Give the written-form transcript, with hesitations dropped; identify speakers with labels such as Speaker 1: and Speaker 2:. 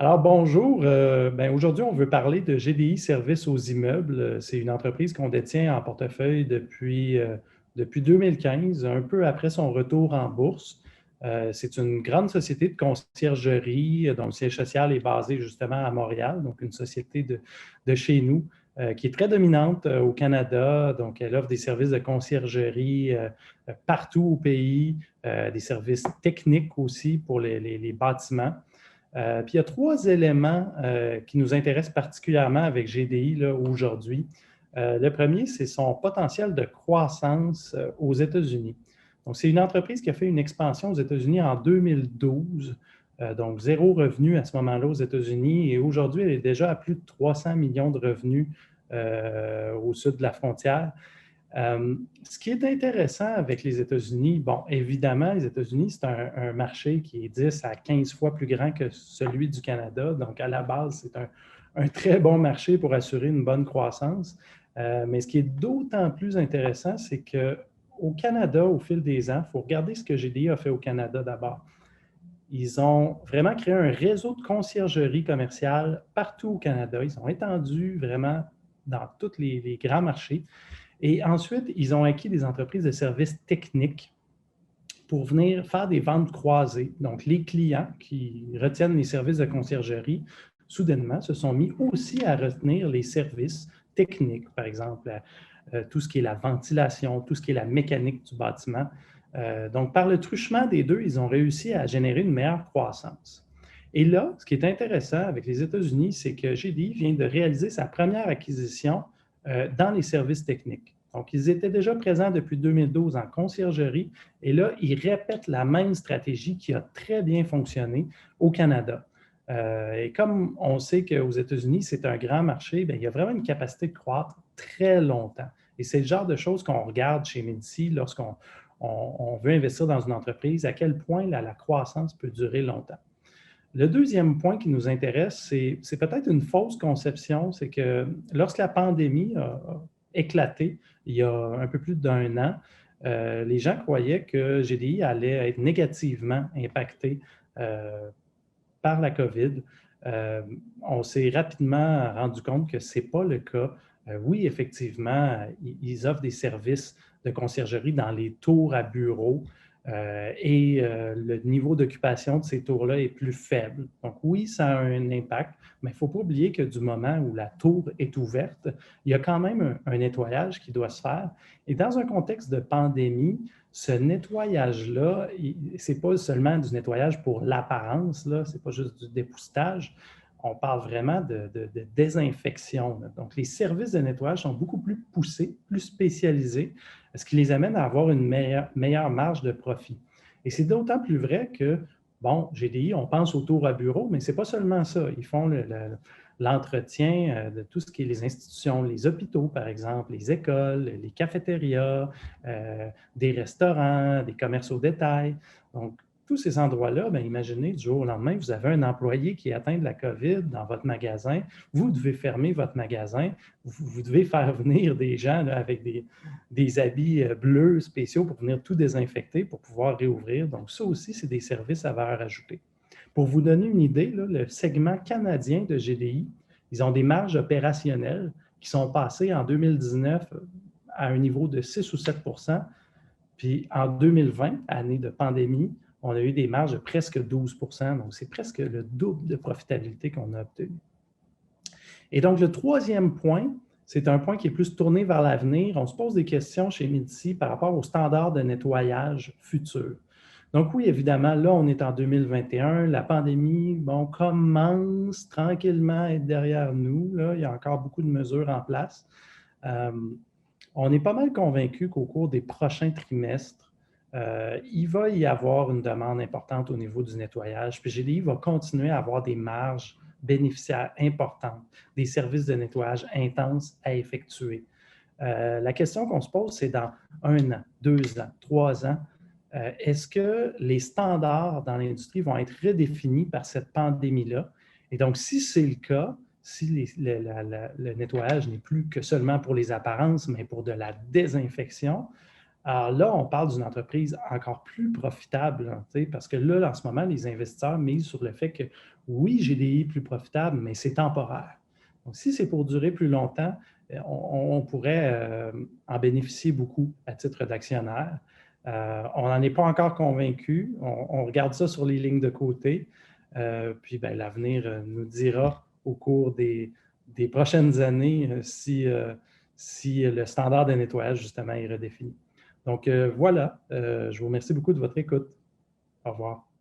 Speaker 1: Alors bonjour, aujourd'hui on veut parler de GDI Services aux immeubles. C'est une entreprise qu'on détient en portefeuille depuis 2015, un peu après son retour en bourse. C'est une grande société de conciergerie dont le siège social est basé justement à Montréal, donc une société de chez nous qui est très dominante au Canada. Donc elle offre des services de conciergerie partout au pays, des services techniques aussi pour les bâtiments. Puis il y a trois éléments qui nous intéressent particulièrement avec GDI là, aujourd'hui. Le premier, c'est son potentiel de croissance aux États-Unis. Donc, c'est une entreprise qui a fait une expansion aux États-Unis en 2012, donc zéro revenu à ce moment-là aux États-Unis. Et aujourd'hui, elle est déjà à plus de 300 millions de revenus au sud de la frontière. Ce qui est intéressant avec les États-Unis, bon, évidemment, les États-Unis, c'est un marché qui est 10 à 15 fois plus grand que celui du Canada. Donc, à la base, c'est un très bon marché pour assurer une bonne croissance. Mais ce qui est d'autant plus intéressant, c'est qu'au Canada, au fil des ans, il faut regarder ce que GDI a fait au Canada d'abord. Ils ont vraiment créé un réseau de conciergerie commerciale partout au Canada. Ils ont étendu vraiment dans tous les grands marchés. Et ensuite, ils ont acquis des entreprises de services techniques pour venir faire des ventes croisées. Donc, les clients qui retiennent les services de conciergerie, soudainement, se sont mis aussi à retenir les services techniques, par exemple, tout ce qui est la ventilation, tout ce qui est la mécanique du bâtiment. Donc, par le truchement des deux, ils ont réussi à générer une meilleure croissance. Et là, ce qui est intéressant avec les États-Unis, c'est que GDI vient de réaliser sa première acquisition dans les services techniques. Donc, ils étaient déjà présents depuis 2012 en conciergerie et là, ils répètent la même stratégie qui a très bien fonctionné au Canada. Et comme on sait qu'aux États-Unis, c'est un grand marché, bien, il y a vraiment une capacité de croître très longtemps. Et c'est le genre de choses qu'on regarde chez Medici lorsqu'on veut investir dans une entreprise, à quel point la croissance peut durer longtemps. Le deuxième point qui nous intéresse, c'est peut-être une fausse conception, c'est que lorsque la pandémie a éclaté il y a un peu plus d'un an, les gens croyaient que GDI allait être négativement impacté euh, par la COVID. On s'est rapidement rendu compte que ce n'est pas le cas. Oui, effectivement, ils offrent des services de conciergerie dans les tours à bureaux et le niveau d'occupation de ces tours-là est plus faible. Donc oui, ça a un impact, mais il ne faut pas oublier que du moment où la tour est ouverte, il y a quand même un nettoyage qui doit se faire. Et dans un contexte de pandémie, ce nettoyage-là, ce n'est pas seulement du nettoyage pour l'apparence, ce n'est pas juste du dépoussetage. On parle vraiment de désinfection. Là. Donc, les services de nettoyage sont beaucoup plus poussés, plus spécialisés, ce qui les amène à avoir une meilleure marge de profit. Et c'est d'autant plus vrai que, bon, GDI, on pense au tour à bureau, mais ce n'est pas seulement ça. Ils font l'entretien de tout ce qui est les institutions, les hôpitaux, par exemple, les écoles, les cafétérias, des restaurants, des commerces au détail. Donc, tous ces endroits-là, bien, imaginez, du jour au lendemain, vous avez un employé qui est atteint de la COVID dans votre magasin, vous devez fermer votre magasin, vous devez faire venir des gens là, avec des habits bleus spéciaux pour venir tout désinfecter pour pouvoir réouvrir. Donc, ça aussi, c'est des services à valeur ajoutée. Pour vous donner une idée, là, le segment canadien de GDI, ils ont des marges opérationnelles qui sont passées en 2019 à un niveau de 6 ou 7 puis en 2020, année de pandémie, on a eu des marges de presque 12 donc c'est presque le double de profitabilité qu'on a obtenu. Et donc, le troisième point, c'est un point qui est plus tourné vers l'avenir. On se pose des questions chez Medici par rapport aux standards de nettoyage futurs. Donc oui, évidemment, là, on est en 2021. La pandémie, bon, commence tranquillement à être derrière nous. Là, il y a encore beaucoup de mesures en place. On est pas mal convaincu qu'au cours des prochains trimestres, il va y avoir une demande importante au niveau du nettoyage. Puis GDI va continuer à avoir des marges bénéficiaires importantes, des services de nettoyage intenses à effectuer. La question qu'on se pose, c'est dans 1 an, 2 ans, 3 ans, est-ce que les standards dans l'industrie vont être redéfinis par cette pandémie-là? Et donc, si c'est le cas, si le nettoyage n'est plus que seulement pour les apparences, mais pour de la désinfection, Alors là, on parle d'une entreprise encore plus profitable, hein, parce que là, en ce moment, les investisseurs misent sur le fait que oui, GDI est plus profitable, mais c'est temporaire. Donc, si c'est pour durer plus longtemps, on pourrait en bénéficier beaucoup à titre d'actionnaire. On n'en est pas encore convaincu. On regarde ça sur les lignes de côté. Puis ben, l'avenir nous dira au cours des prochaines années si le standard de nettoyage, justement, est redéfini. Donc voilà, je vous remercie beaucoup de votre écoute. Au revoir.